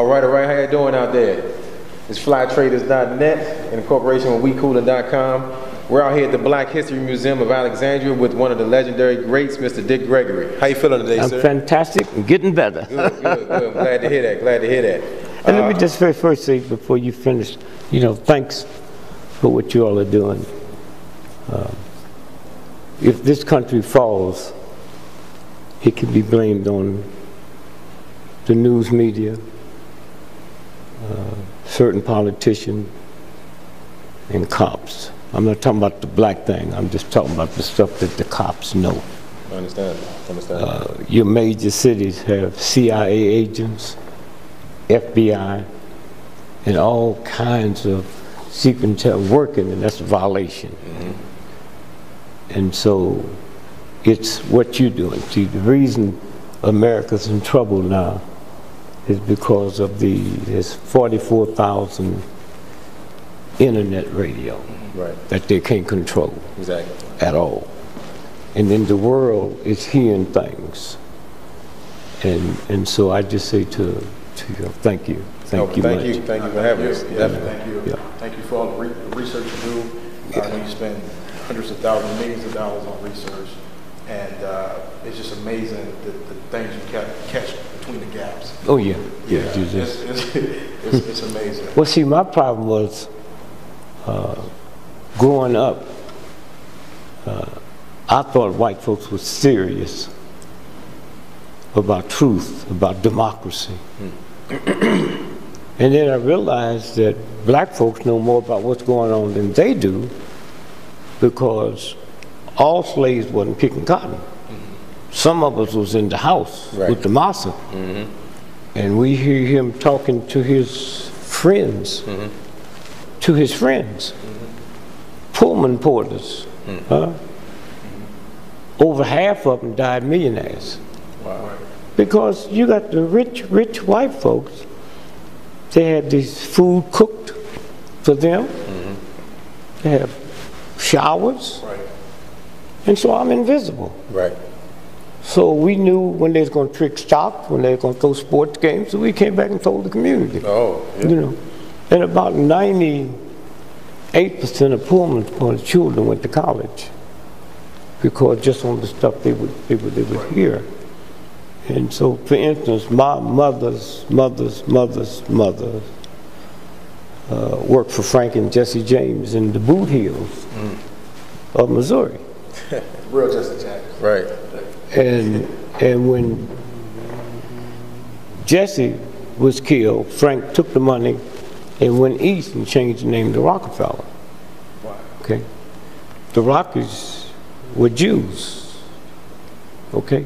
All right, how you doing out there? It's flytraders.net in cooperation with WeCoolin.com. We're out here at the Black History Museum of Alexandria with one of the legendary greats, Mr. D.Gregory. How you feeling today, sir? I'm fantastic and getting better. Good. I'm glad to hear that, And let me just first say, before you finish, thanks for what you all are doing. If this country falls, it can be blamed on the news media, certain politicians, and cops. I'm not talking about the black thing. I'm just talking about the stuff that the cops know. I understand. Your major cities have CIA agents, FBI, and all kinds of secret intel working, and that's a violation. Mm-hmm. And so it's what you're doing. See, the reason America's in trouble now is because of there's 44,000 internet radio that they can't control at all. And then the world is hearing things. And so I just say to you, thank you. Thank you for having us. Thank you. Yeah. Thank you for all the research you do. I know you spend hundreds of thousands, millions of dollars on research. And it's just amazing the things you catch between the gaps. Oh, yeah. It's amazing. Well, see, my problem was growing up, I thought white folks were serious about truth, about democracy. And then I realized that black folks know more about what's going on than they do, because all slaves wasn't picking cotton. Some of us was in the house with the massa. And we hear him talking to his friends, Pullman porters. Over half of them died millionaires. Wow. Because you got the rich white folks, they had this food cooked for them. They have showers. And so I'm invisible. So we knew when they was going to trick stocks, when they were going to throw sports games, so we came back and told the community. And about 98% of Pullman porter children went to college, because just on the stuff they would hear. And so, for instance, my mother's mother worked for Frank and Jesse James in the boot hills of Missouri. Real Jesse James. And when Jesse was killed, Frank took the money and went east and changed the name to Rockefeller. Okay? The Rockies were Jews. Okay?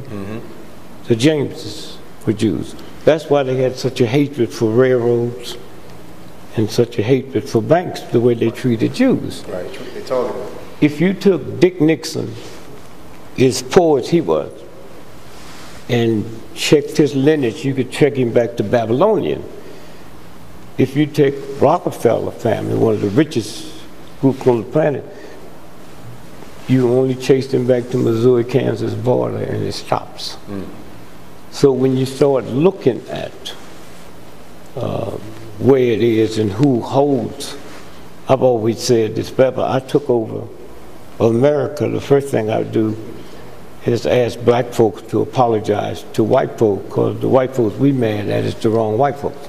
The Jameses were Jews. That's why they had such a hatred for railroads and such a hatred for banks, the way they treated Jews. They told them. If you took Dick Nixon, as poor as he was, and checked his lineage, you could check him back to Babylonian. If you take Rockefeller family, one of the richest groups on the planet, you only chase him back to Missouri-Kansas border and it stops. So when you start looking at where it is and who holds, I've always said this, Pepper, I took over America, the first thing I would do is ask black folks to apologize to white folks, because the white folks we mad at is the wrong white folks.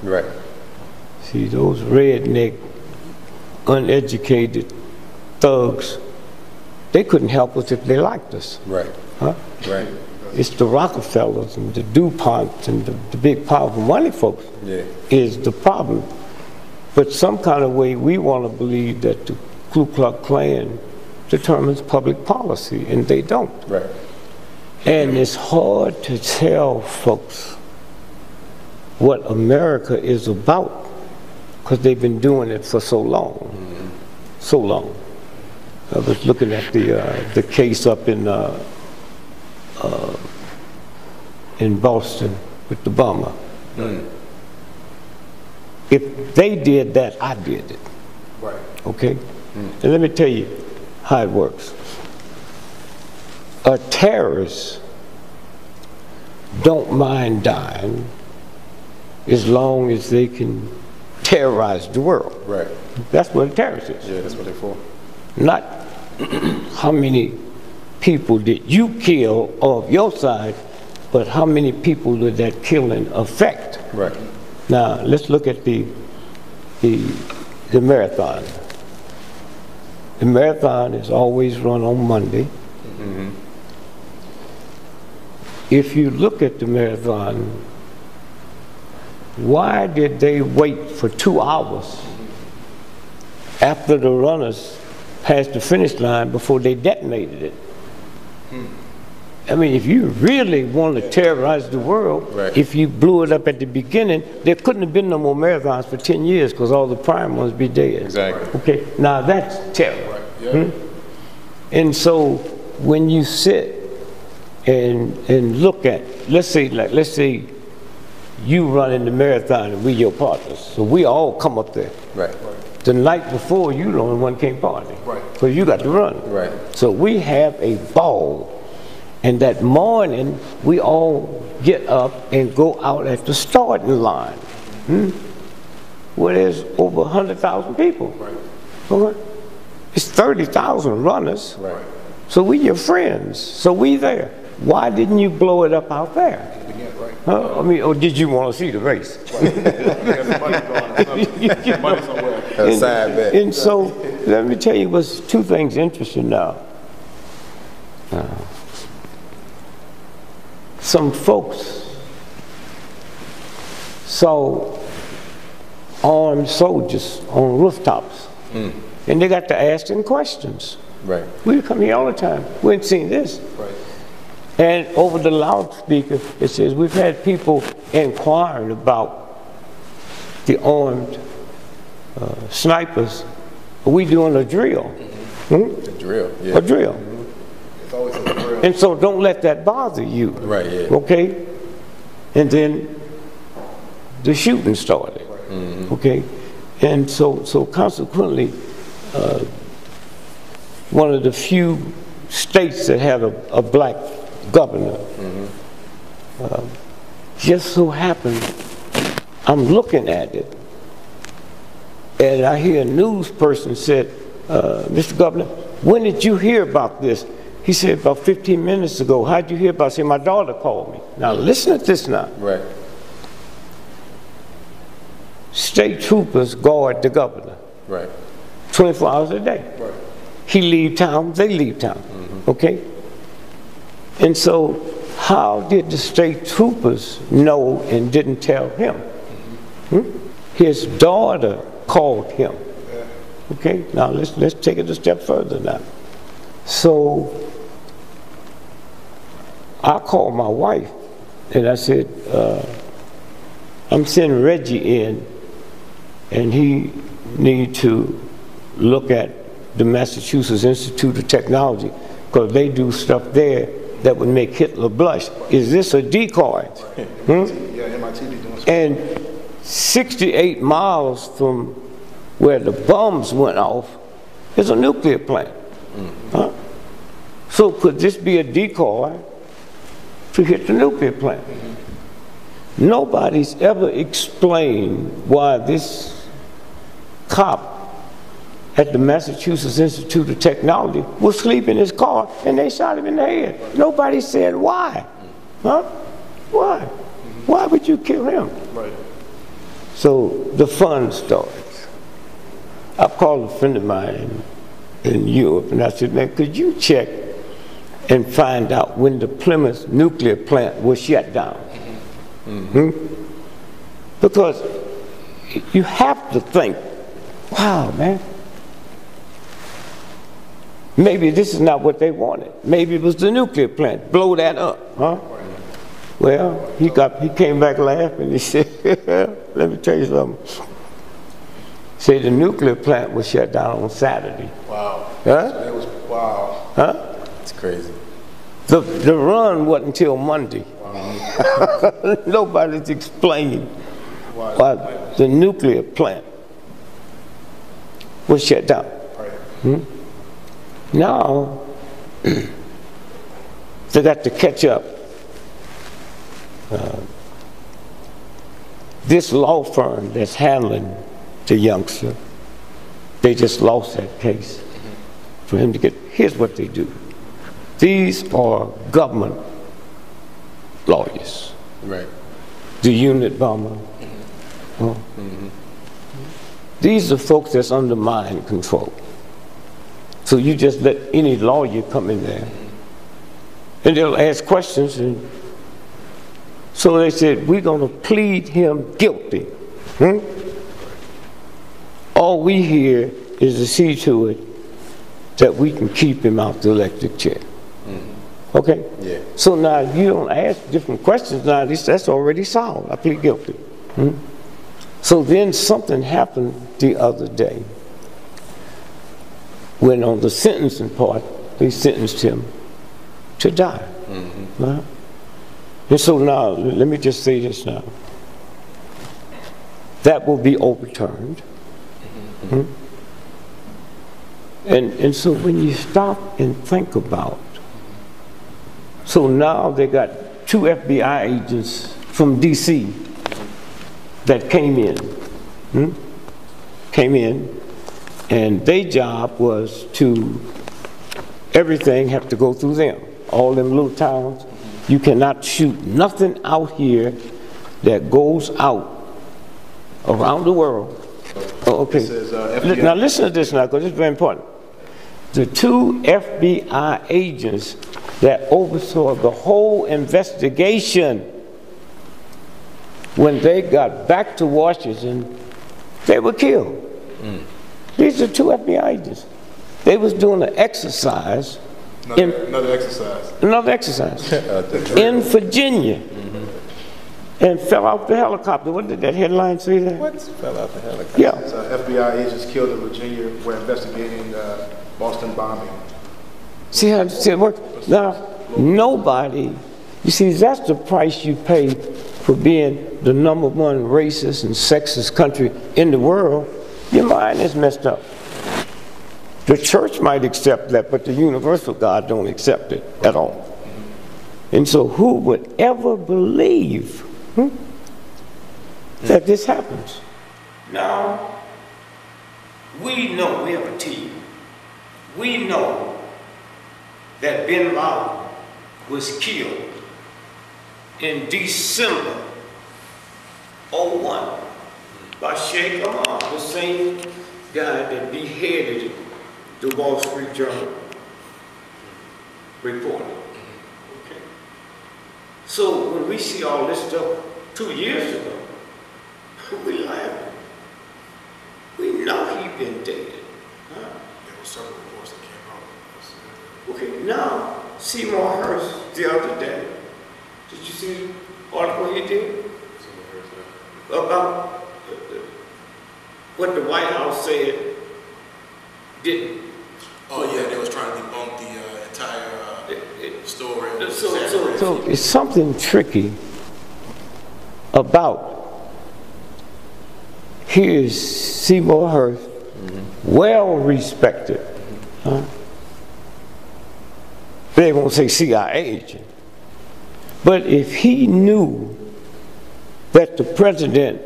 See, those redneck, uneducated thugs, they couldn't help us if they liked us. It's the Rockefellers and the DuPonts and the big powerful money folks is the problem. But some kind of way we want to believe that the Ku Klux Klan determines public policy, and they don't. And it's hard to tell folks what America is about, because they've been doing it for so long. So long. I was looking at the case up in Boston with the bomber. If they did that, I did it. Okay? And let me tell you how it works. A terrorist don't mind dying as long as they can terrorize the world. Right. That's what a terrorist is. Yeah, that's what they're for. Not how many people did you kill of your side, but how many people did that killing affect? Right. Now let's look at the marathon. The marathon is always run on Monday. Mm-hmm. If you look at the marathon, why did they wait for 2 hours after the runners passed the finish line before they detonated it? I mean, if you really want to terrorize the world, right. if you blew it up at the beginning, there couldn't have been no more marathons for 10 years because all the prime ones be dead. Exactly. Okay, now that's terror. Right. Yeah. And so when you sit and look at, let's say you running the marathon and we your partners, so we all come up there. Right. The night before, you the only one can't party. Right. So you got to run. Right. So we have a ball. And that morning, we all get up and go out at the starting line, where there's over 100,000 people. Right. Okay? It's 30,000 runners. Right. So we your friends. So we there. Why didn't you blow it up out there? Again, right. Huh? I mean, or did you want to see the race? Money somewhere. A side bet. And so, let me tell you what's two things interesting now. Some folks saw armed soldiers on rooftops, and they got to asking questions. Right. We come here all the time. We ain't seen this. Right. And over the loudspeaker, it says, we've had people inquiring about the armed snipers. Are we doing a drill? The drill. Yeah. A drill. It's always a drill. And so don't let that bother you. Right. Yeah. Okay? And then the shooting started. Okay? And so consequently, one of the few states that had a black governor, just so happened, I'm looking at it, and I hear a news person said, Mr. Governor, when did you hear about this? He said, about 15 minutes ago. How'd you hear about it? I said, my daughter called me. Now listen to this now. Right. State troopers guard the governor Right. 24 hours a day. Right. He leave town, they leave town. Okay? And so how did the state troopers know and didn't tell him? His daughter called him. Okay? Now let's take it a step further now. So I called my wife and I said, I'm sending Reggie in and he need to look at the Massachusetts Institute of Technology because they do stuff there that would make Hitler blush. Is this a decoy? Yeah, MIT be doing stuff. And 68 miles from where the bombs went off is a nuclear plant. Huh? So could this be a decoy to hit the nuclear plant? Nobody's ever explained why this cop at the Massachusetts Institute of Technology was sleeping in his car and they shot him in the head. Nobody said why. Huh? Why? Why would you kill him? Right. So the fun starts. I called a friend of mine in Europe and I said, man, could you check and find out when the Plymouth nuclear plant was shut down? Because you have to think, wow, man, maybe this is not what they wanted. Maybe it was the nuclear plant. Blow that up, huh? Well, he came back laughing. He said, let me tell you something. Say the nuclear plant was shut down on Saturday. Wow. Huh? So that was, wow. Huh? It's crazy. The run wasn't until Monday. Nobody's explained why the nuclear plant was shut down. Right. Now, they got to catch up. this law firm that's handling the youngster, they just lost that case. For him to get, here's what they do. These are government lawyers. Right. The unit bomber. Oh. These are folks that's under mind control. So you just let any lawyer come in there and they'll ask questions, and so they said, we're going to plead him guilty. All we hear is to see to it that we can keep him out the electric chair. Okay? Yeah. So now you don't ask different questions. Now that's already solved. I plead guilty. So then something happened the other day when on the sentencing part, they sentenced him to die. Right? And so now, let me just say this now. That will be overturned. And so when you stop and think about, so now they got 2 FBI agents from DC that came in, and their job was to, everything have to go through them. All them little towns, you cannot shoot nothing out here that goes out around the world. Oh, okay. Now listen to this now, because it's very important. The 2 FBI agents that oversaw the whole investigation, when they got back to Washington, they were killed. These are 2 FBI agents. They was doing an exercise. Another exercise. In Virginia. And fell off the helicopter. What did that headline say there? What? Fell off the helicopter? Yeah. FBI agents killed in Virginia. We're investigating the Boston bombing. See how it works? Now, nobody, you see, that's the price you pay for being the #1 racist and sexist country in the world. Your mind is messed up. The church might accept that, but the universal God don't accept it at all. And so who would ever believe that this happens? Now, we know, we have a team. We know that bin Laden was killed in December '01 by Sheikh Ahmad, the same guy that beheaded the Wall Street Journal reporter. Okay. So when we see all this stuff 2 years ago, we laugh. We know he'd been dead. Huh? There were several reports that came out. Okay, now Seymour Hersh the other day, did you see the article he did about what the White House said didn't? Oh yeah, they was trying to debunk the entire story. So it's something tricky about, here's Seymour Hersh, well respected. They won't say CIA agent. But if he knew that the president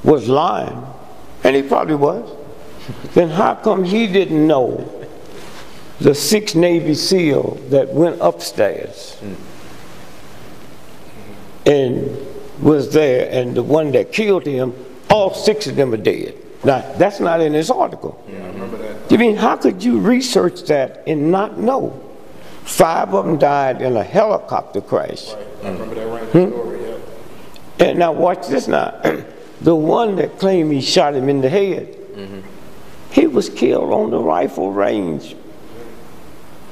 was lying, and he probably was, then how come he didn't know the 6 Navy SEAL that went upstairs and was there, and the one that killed him, all 6 of them are dead? Now, that's not in this article. Yeah, I remember that. You mean, how could you research that and not know? 5 of them died in a helicopter crash. Right. I remember that right in the story, yeah. And now watch this now. The one that claimed he shot him in the head, he was killed on the rifle range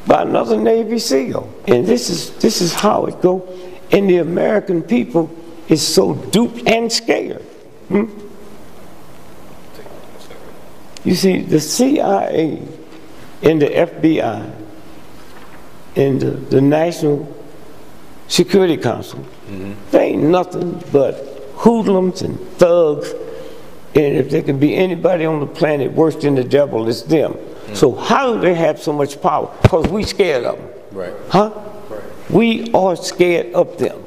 by another Navy SEAL. And this is how it goes. And the American people is so duped and scared. You see, the CIA and the FBI and the National Security Council, they ain't nothing but hoodlums and thugs. And if there could be anybody on the planet worse than the devil, it's them. So how do they have so much power? Because we scared of them. Right. Huh? Right. We are scared of them.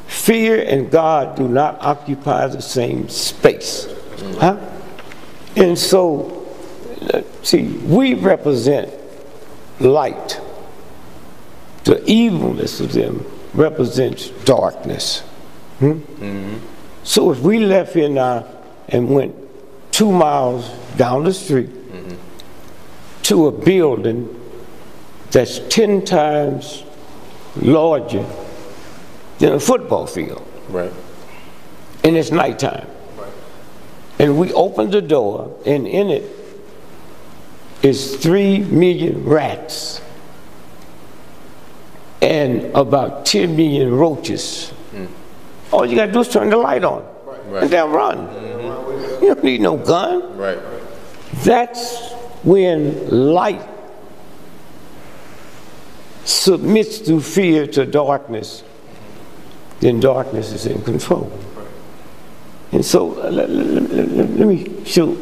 Fear and God do not occupy the same space. Huh? And so, see, we represent light. The evilness of them represents darkness. So if we left here now and went 2 miles down the street to a building that's 10 times larger than a football field, Right. and it's nighttime, and we open the door, and in it is 3 million rats and about 10 million roaches. All you gotta do is turn the light on, and they'll run. You don't need no gun. Right. That's when light submits through fear to darkness, then darkness is in control. And so let me show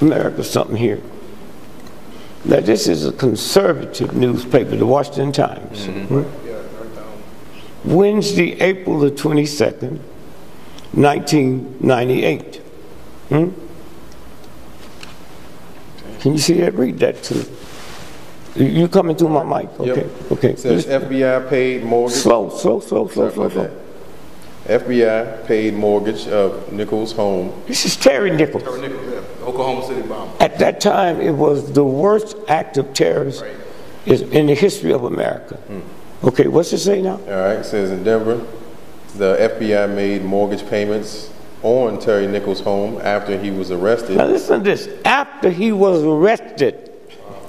America something here. Now this is a conservative newspaper, the Washington Times. Wednesday, April the 22nd, 1998. Can you see that? Read that too. You coming through my mic? Okay. Yep. Okay. It says FBI paid mortgage. Slow. FBI paid mortgage of Nichols' home. This is Terry Nichols. Terry Nichols, yeah, Oklahoma City bomb. At that time, it was the worst act of terrorism in the history of America. Okay, what's it say now? All right, it says in Denver, the FBI made mortgage payments on Terry Nichols' home after he was arrested. Now listen to this. After he was arrested,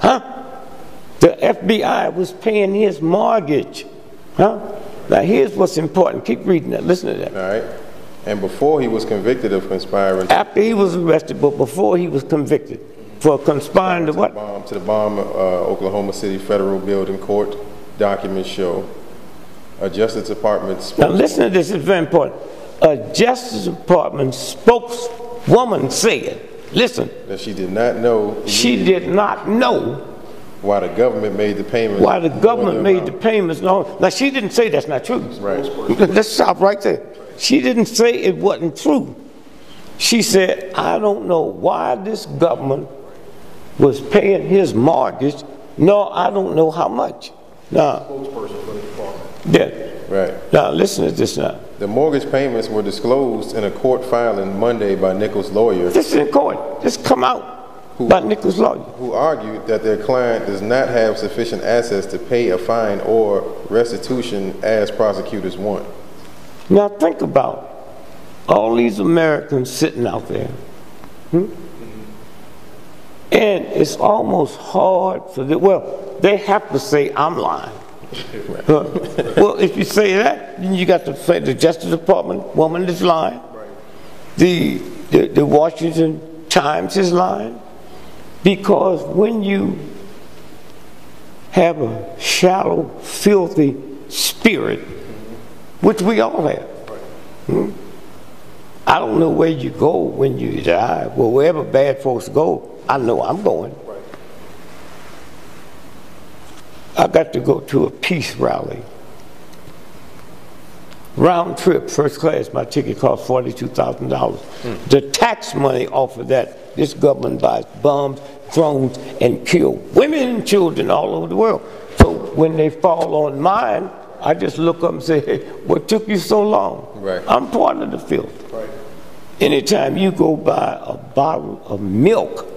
the FBI was paying his mortgage. Now here's what's important. Keep reading that. Listen to that. All right. And before he was convicted of conspiring. After he was arrested, but before he was convicted for conspiring to what? To the bomb Oklahoma City Federal Building Court documents show. A Justice Department Now listen to this. It's very important. A Justice Department spokeswoman said, listen. That she did not know. She did not know. Why the government made the payments. Why the government made the payments. No, now she didn't say that's not true. Right. Let's stop right there. She didn't say it wasn't true. She said, I don't know why this government was paying his mortgage, nor I don't know how much. Now, Spokesperson for the department. yeah. Right. Now listen to this now. The mortgage payments were disclosed in a court filing Monday by Nichols' lawyer. This is in court. This come out by Nichols' lawyer. Who argued that their client does not have sufficient assets to pay a fine or restitution as prosecutors want. Now think about all these Americans sitting out there. And it's almost hard for them. Well, they have to say, I'm lying. Well, if you say that, then you got to say the Justice Department woman is lying. The Washington Times is lying. Because when you have a shallow, filthy spirit, which we all have, I don't know where you go when you die. Well, wherever bad folks go, I know I'm going. I got to go to a peace rally. Round trip, first class, my ticket cost $42,000. The tax money off of that, this government buys bombs, drones, and kill women and children all over the world. So when they fall on mine, I just look up and say, hey, what took you so long? Right. I'm part of the filth. Right. Anytime you go buy a bottle of milk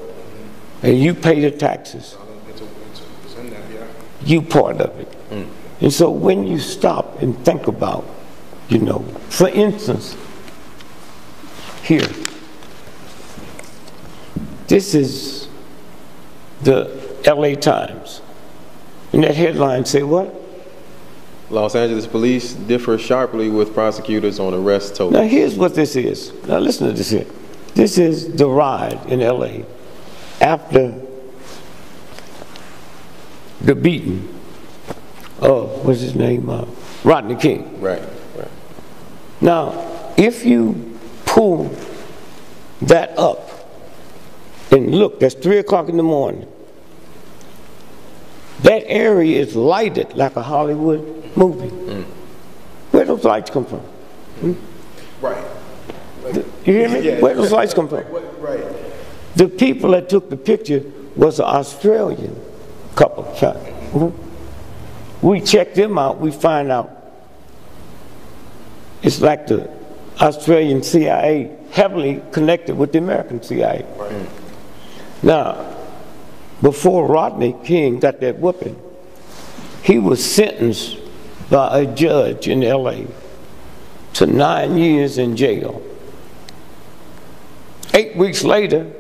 and you pay the taxes, you part of it. And so when you stop and think about, you know, for instance, here, this is the LA Times. And that headline say what? Los Angeles police differ sharply with prosecutors on arrest totals. Now here's what this is. Now listen to this here. This is the ride in LA after the beating of, what's his name, Rodney King. Right. Now, if you pull that up and look, that's 3 o'clock in the morning. That area is lighted like a Hollywood movie. Where those lights come from? Right. Like, You hear me? yeah, Where those lights come from? Right. The people that took the picture was an Australian couple. We checked them out, we find out it's like the Australian CIA heavily connected with the American CIA. Right. Now, before Rodney King got that whooping, he was sentenced by a judge in LA to 9 years in jail. 8 weeks later,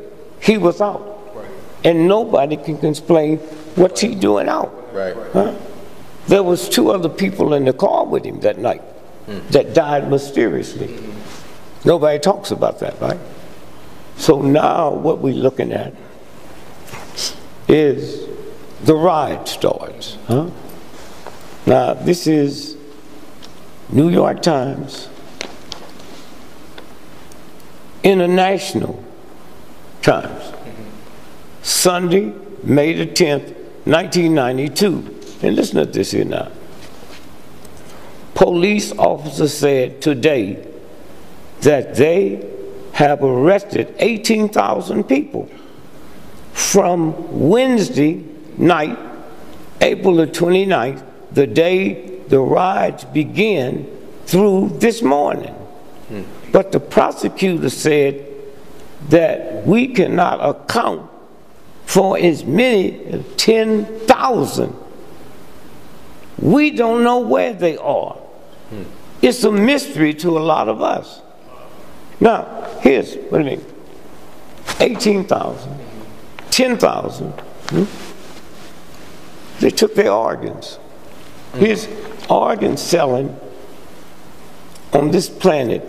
he was out. Right. And nobody can explain what's he doing out. Right. Huh? There was 2 other people in the car with him that night that died mysteriously. Nobody talks about that, right? So now what we're looking at is the ride starts. Huh? Now this is New York Times, International Times, Sunday, May the 10th, 1992. And listen to this here now. Police officers said today that they have arrested 18,000 people from Wednesday night, April the 29th, the day the riots began, through this morning. But the prosecutor said that we cannot account for as many as 10,000. We don't know where they are. It's a mystery to a lot of us. Now, here's what I mean. 18,000, 10,000, they took their organs. Here's organ selling on this planet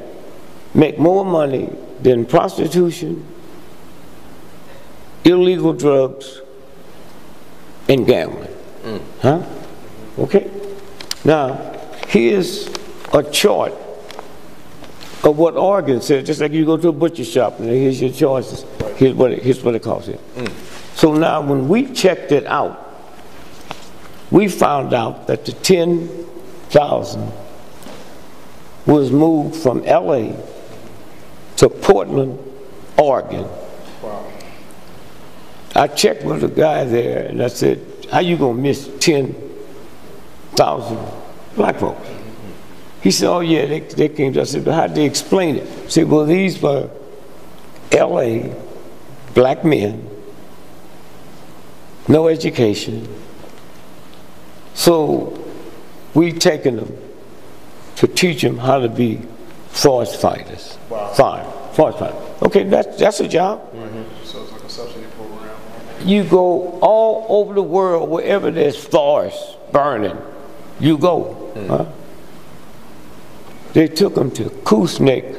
make more money than prostitution, illegal drugs, and gambling. Huh? Okay? Now, here's a chart of what organs sell, just like you go to a butcher shop and here's your choices. Here's what it costs you. So now when we checked it out, we found out that the 10,000 was moved from LA to Portland, Oregon. Wow. I checked with a guy there and I said, how you gonna miss 10,000 black folks? He said, oh yeah, they came to us. I said, but how'd they explain it? I said, well, these were LA black men, no education. So we taken them to teach them how to be forest fighters. Wow. Fine, forest fighters. Okay, that's a job. So it's like a subsidy program. You go all over the world, wherever there's forests burning, you go. Huh? They took them to Kootenai,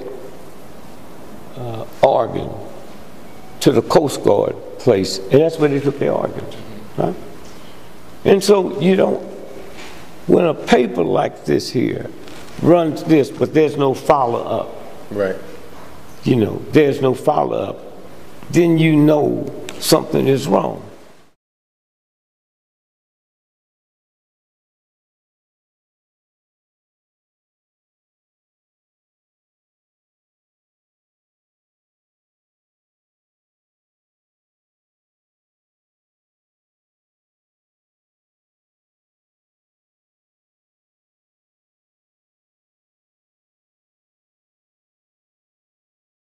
Oregon, to the Coast Guard place, and that's where they took their organs. Huh? And so, you know, when a paper like this here runs this, but there's no follow-up, Right. you know, there's no follow-up, then you know something is wrong.